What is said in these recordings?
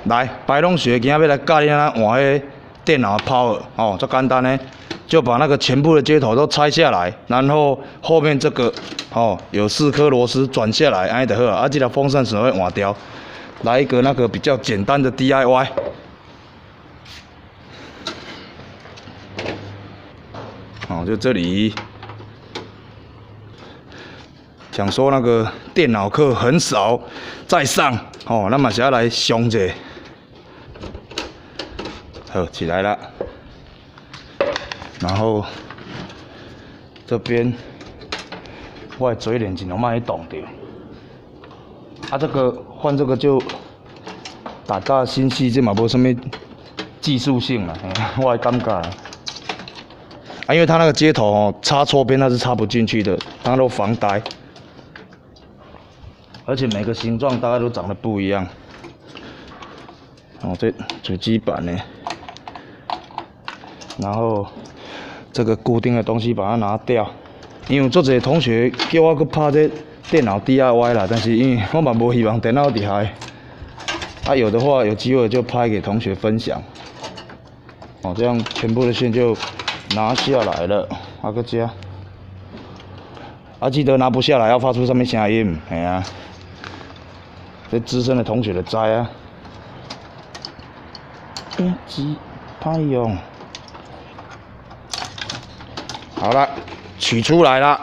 来，白龙学今仔要来教你安怎换迄电脑的 power 哦，这简单呢，就把那个全部的接头都拆下来，然后后面这个哦有4颗螺丝转下来，安尼就好啊。啊，这条风扇只会换掉，来一个那个比较简单的 DIY。哦，就这里。 想说那个电脑课很少在上哦，那么想要来上一下，好起来了。然后这边我的嘴脸尽量卖动掉。啊，这个换这个就大家心细，这嘛无什么技术性啦，我的感觉。啊，因为它那个接头哦，插错边它是插不进去的，它都防呆。 而且每个形状大概都长得不一样。哦，这主机板呢，然后这个固定的东西把它拿掉，因为做这同学叫我去拍这电脑 DIY 啦，但是因为我嘛无希望电脑厉害，啊有的话有机会就拍给同学分享。哦，这样全部的线就拿下来了，啊个加，啊记得拿不下来要发出什么声音，哎呀。 这资深的同学的知啊，机派用，好了，取出来了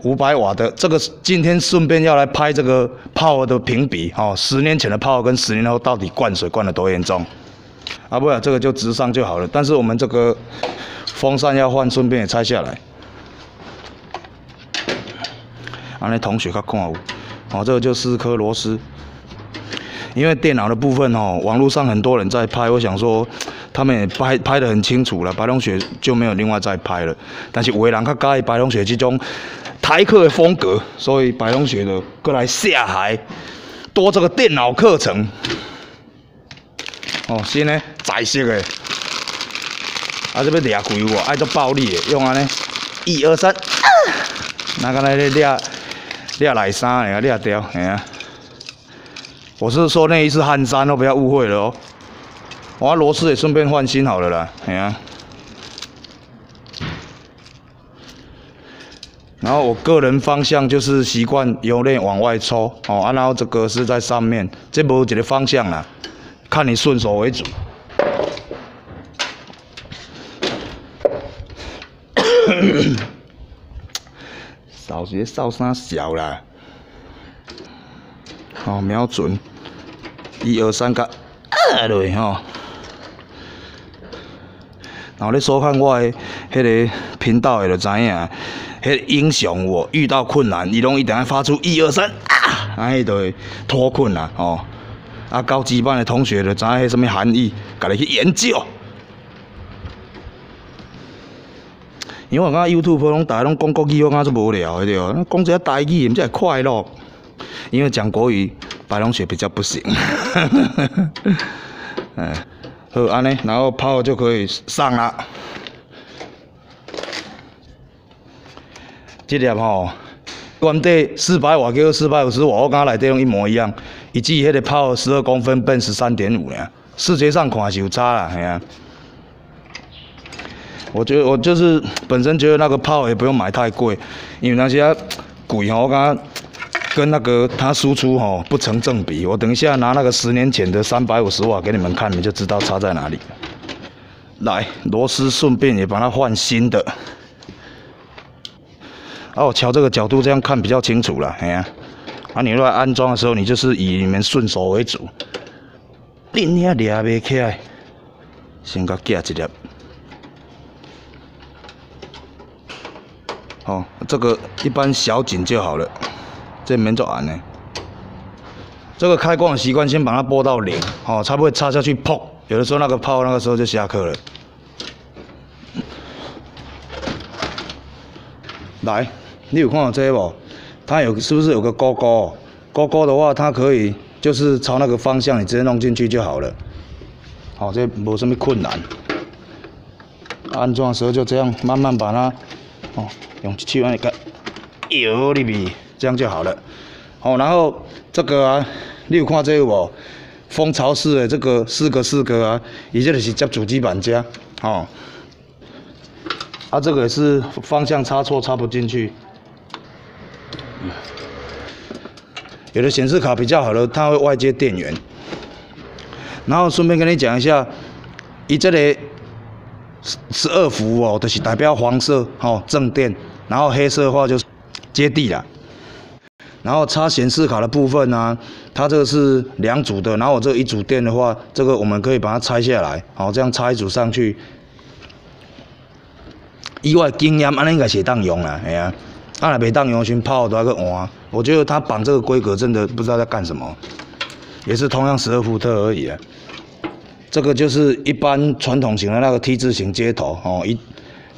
，500瓦的这个，今天顺便要来拍这个 power 的评比哦，10年前的 power 跟10年后到底灌水灌得多严重？啊，不然这个就直上就好了，但是我们这个风扇要换，顺便也拆下来。 安尼同学较看有，哦，这个就4颗螺丝。因为电脑的部分哦，网络上很多人在拍，我想说他们也拍得很清楚了，白龙雪就没有另外再拍了。但是有的人较介意白龙雪这种台客的风格，所以白龙雪的过来下海多这个电脑课程。哦，先呢彩色的，啊这要掠开有无？爱做暴力的，用安尼1、2、3，那个来掠。 掠内衫的，掠掉，哎呀！我是说那一次汗衫哦，不要误会了哦。我螺丝也顺便换新好了啦，哎呀。然后我个人方向就是习惯由内往外抽哦，啊，然后这个是在上面，这无一个方向啦，看你顺手为主。扫些扫啥小啦？好，瞄准，1、2、3个落吼。然后你收看我的迄个频道的就知影，迄个英雄我遇到困难，伊拢一定要发出1、2、3啊，安尼就会脱困啦哦。啊，高级班的同学就知影迄什么含义，家己去研究。 因为我感觉 YouTube 拢大家拢讲国语，我感觉足无聊的对哦。讲一下台语，毋才会快乐。因为讲国语，白龙雪比较不行。哎，好安尼，然后泡就可以上了。这粒吼，原底400瓦叫450瓦，我感觉内底拢一模一样。伊只迄个泡12公分变13.5尔，视觉上看是有差啦，嘿啊。 我觉得我就是本身觉得那个炮也不用买太贵，因为那些贵吼，我感觉跟那个它输出吼不成正比。我等一下拿那个10年前的350瓦给你们看，你们就知道差在哪里。来，螺丝顺便也把它换新的。啊，我瞧这个角度这样看比较清楚了，哎呀。啊，你来安装的时候，你就是以你们顺手为主。恁遐掠袂起来，先甲夹一粒。 哦，这个一般小紧就好了，这免做暗的。这个开关的习惯，先把它拨到0，哦，才不会插下去砰。有的时候那个泡那个时候就下课了。来，你有看到这个不？它有是不是有个勾勾？勾勾的话，它可以就是朝那个方向，你直接弄进去就好了。好，这没什么困难。安装的时候就这样慢慢把它，哦。 用手安尼个摇入去，这样就好了。哦，然后这个啊，你有看这有无？蜂巢式的这个四个啊，伊这就是接主机板架，哦。啊，这个也是方向插错插不进去。有的显示卡比较好的，它会外接电源。然后顺便跟你讲一下，伊这个12伏哦，就是代表黄色哦正电，然后黑色的话就是接地啦。然后插显示卡的部分呢、啊，它这个是2组的，然后我这一组电的话，这个我们可以把它拆下来，好，这样插一组上去。以我的经验，安尼应该是当用啦，哎呀，啊，若袂当用，先泡都要去换。我觉得它绑这个规格真的不知道在干什么，也是同样12伏特而已啊。这个就是一般传统型的那个 T 字型接头哦，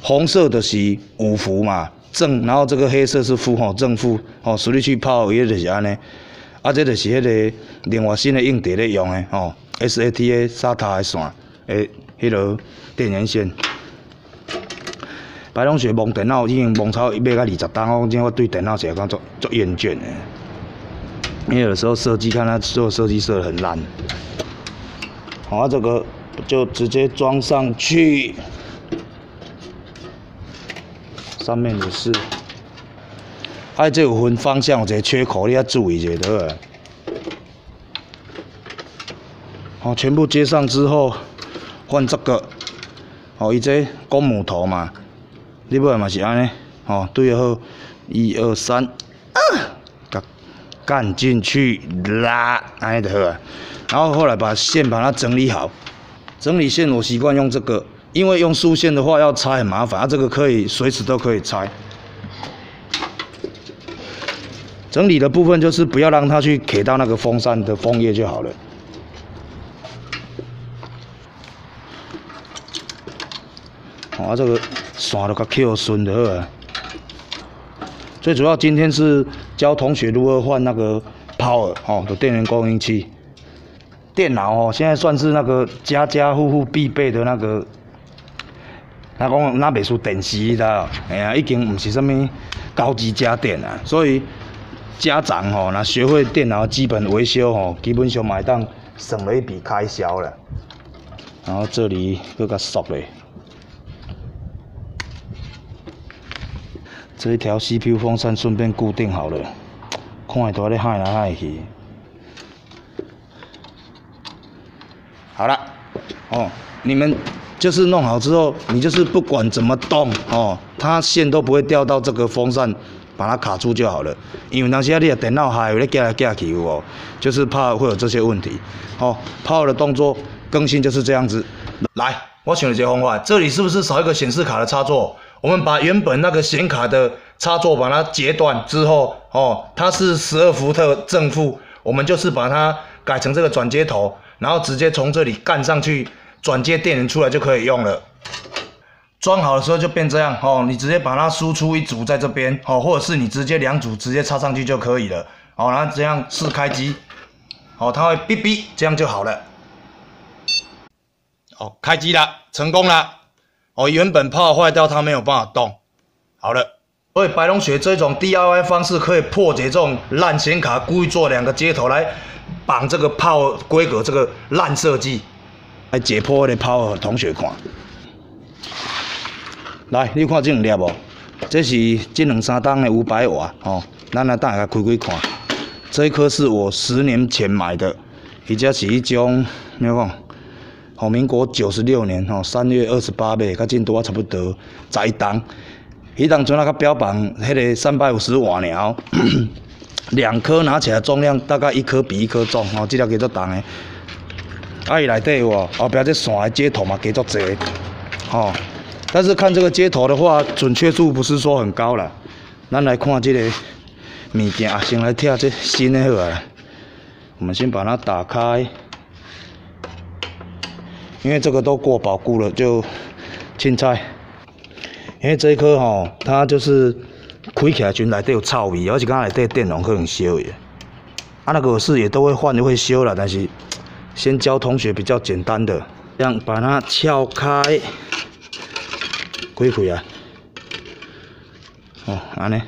红色的是5伏嘛，正，然后这个黑色是负吼，正负哦，实力去泡也就是安尼。啊，这就是迄个另外新的硬碟咧用的哦 ，SATA SATA 的线诶，迄个电源线。白同学摸电脑已经摸超买到20档，我今我对电脑是讲足厌倦的，因为有时候设计看他做设计设得很烂。好，啊，这个就直接装上去，上面也是。啊，这有分方向有一个缺口，你要注意一下对吧？好，全部接上之后，换这个，哦，伊这公母头嘛。你尾嘛是安尼，吼，对好，1、2、3，甲干进去，拉，安尼就好啊。然后后来把线把它整理好，整理线我习惯用这个，因为用竖线的话要拆很麻烦，啊，这个可以随时都可以拆。整理的部分就是不要让它去 K 到那个风扇的枫叶就好了。啊，这个线都甲 Q 顺就好啊。最主要今天是教同学如何换那个 power 哦的电源供应器。电脑哦，现在算是那个家家户户必备的那个，那讲那袂输电视的，哎呀，已经唔是什么高级家电啊。所以家长哦，那学会电脑基本维修哦，基本上买当省了一笔开销了。然后这里又甲缩嘞。这一条 CPU 风扇顺便固定好了，看都在害来害去。好了，哦，你们就是弄好之后，你就是不管怎么动哦，它线都不会掉到这个风扇，把它卡住就好了。因为当时你的电脑还有咧夹来夹去哦，就是怕会有这些问题。哦，泡的动作更新就是这样子。来，我选了一个方法，这里是不是少一个显示卡的插座？我们把原本那个显卡的插座把它截断之后，哦，它是12伏特正负，我们就是把它改成这个转接头，然后直接从这里干上去，转接电源出来就可以用了。装好的时候就变这样哦，你直接把它输出一组在这边哦，或者是你直接2组直接插上去就可以了。哦，然后这样试开机，哦，它会哔哔，这样就好了。哦，开机了，成功了。哦，原本泡坏掉，它没有办法动。好了，所以白龙学这种 DIY 方式可以破解这种烂显卡故意做2个接头来绑这个泡规格这个烂设计，来解破的泡给同学看。来，你看这2粒无？这是这2、3档的500瓦哦，咱来等下开开看。这一颗是我10年前买的，伊这是一种咩讲？哦，民国96年吼3月28买，甲进度啊差不多11档。迄当阵啊较标榜迄个350瓦尔，2颗拿起来重量大概1颗比1颗重，哦，这条加足重的。啊，伊内底有哦，后壁这线的接头嘛加足侪，哦。但是看这个接头的话，准确度不是说很高啦。咱来看这个物件啊，先来拆这新的好啊。我们先把它打开。因为这个都过保固了，就凊彩。因为这一颗吼，它就是开起来时内底有臭味，而且刚内底电容可能烧的。啊，那个是也都会换，会修了，但是先教同学比较简单的，这样把它撬开，开开啊。哦，安尼，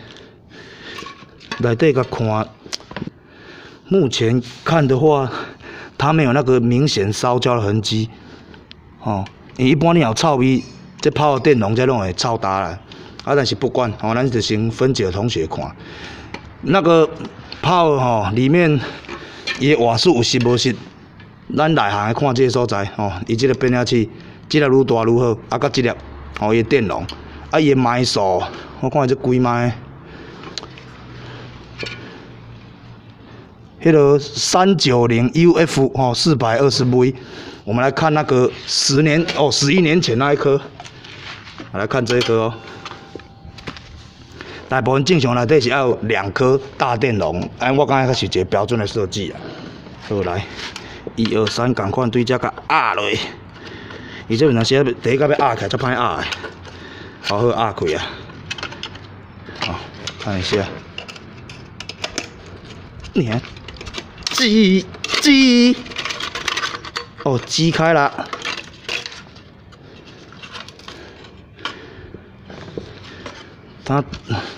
内底甲看，目前看的话，它没有那个明显烧焦的痕迹。哦，一般你有臭味，这泡的电容这拢会臭焦啦。啊，但是不管，哦，咱就先分几个同学看。那个泡吼里面，伊的瓦数有实无实？咱内行的看这个所在，哦，伊这个变压器，这粒愈大愈好，啊，甲这粒，哦，伊的电容，啊，伊的迈数，我看这几迈。 迄个390 UF 哦，420V， 我们来看那个11年前那一颗，来看这一颗哦。大部分正常内底是要有2颗大电容，我感觉它是一个标准的设计啊。好来，1、2、3，共款对这甲压落。伊这有当时第一个要压起来，才歹压的，好压开啊。好，看一下，你看。 击，哦，击开了。他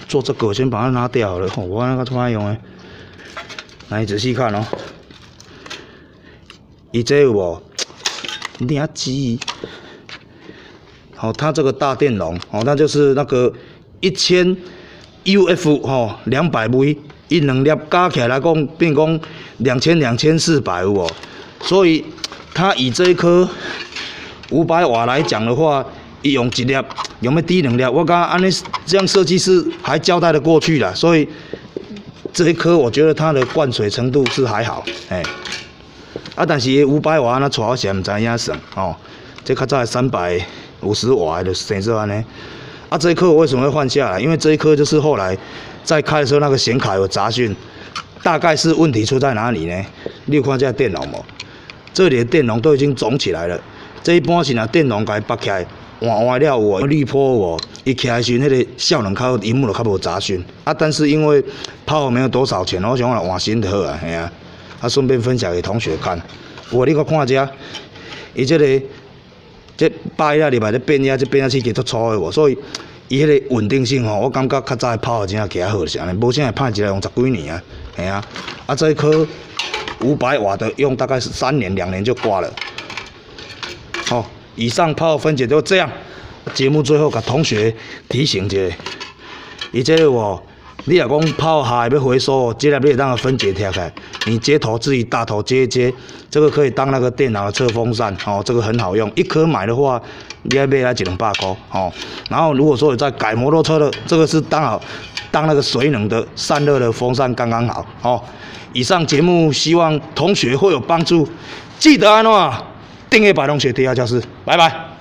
做这个，我先把它拿掉了。我看那个怎么用的，来仔细看哦。伊这有无？你啊击。好，它这个大电容，哦，那就是那个1000 UF 哦，200V。 伊2粒加起来讲，变讲2400有无？所以它以这一颗500瓦来讲的话，伊用1粒，用要低2粒，我感觉安尼这样设计师还交代得过去啦。所以这一颗我觉得它的灌水程度是还好，哎，啊，但是500瓦那带我是毋知影算哦，这较早350瓦的生做安尼。啊，这一颗我为什么会换下来？因为这一颗就是后来。 在开的时候，那个显卡有杂讯，大概是问题出在哪里呢？你有看这电容无？这里的电容都已经肿起来了。这一般是若电容甲伊拔起来，换了有无？滤波有无？伊起来时，迄个效能较荧幕就较无杂讯。啊，但是因为泡没有多少钱，我想来换新就好啊，嘿啊。啊，顺便分享给同学看。有你搁看这，伊这摆啊入来咧变压，这变压器其实足粗的无，所以。 伊迄个稳定性吼，我感觉较早的泡真正起来好是安尼，无啥会歹一个用10几年啊，嘿啊，啊这一颗500瓦的用大概是3年2年就挂了。好，以上泡分解就这样。节目最后甲同学提醒一下，伊这个哦，你若讲泡下要回收，这粒你当分解贴起来，你接头自己大头接一接，这个可以当那个电脑的侧风扇哦，这个很好用，一颗买的话。 你要买来100块哦，然后如果说有在改摩托车的，这个是当那个水冷的散热的风扇刚刚好哦。以上节目希望同学会有帮助，记得按订阅百同学第二教室，拜拜。